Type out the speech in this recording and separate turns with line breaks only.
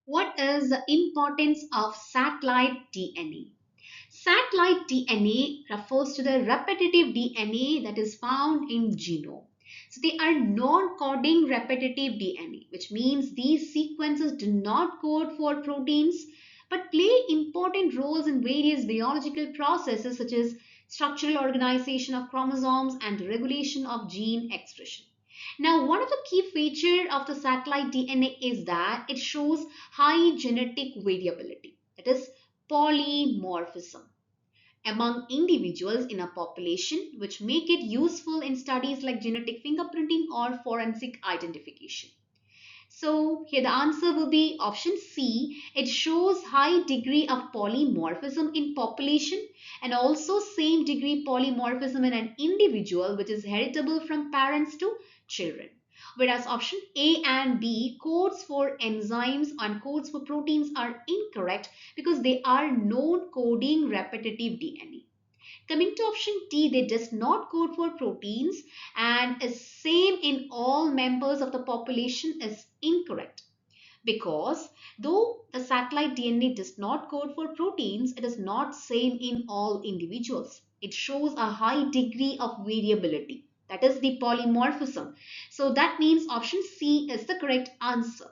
What is the importance of satellite DNA? Satellite DNA refers to the repetitive DNA that is found in genome. So they are non-coding repetitive DNA, which means these sequences do not code for proteins but play important roles in various biological processes such as structural organization of chromosomes and regulation of gene expression. Now, one of the key features of the satellite DNA is that it shows high genetic variability, that is polymorphism among individuals in a population, which make it useful in studies like genetic fingerprinting or forensic identification. So here the answer will be option C. It shows high degree of polymorphism in population and also same degree polymorphism in an individual, which is heritable from parents to children. Whereas option A and B, codes for enzymes and codes for proteins, are incorrect because they are non-coding repetitive DNA. Coming to option D, they does not code for proteins and is same in all members of the population is incorrect because though the satellite DNA does not code for proteins, it is not same in all individuals. It shows a high degree of variability. That is the polymorphism. So that means option C is the correct answer.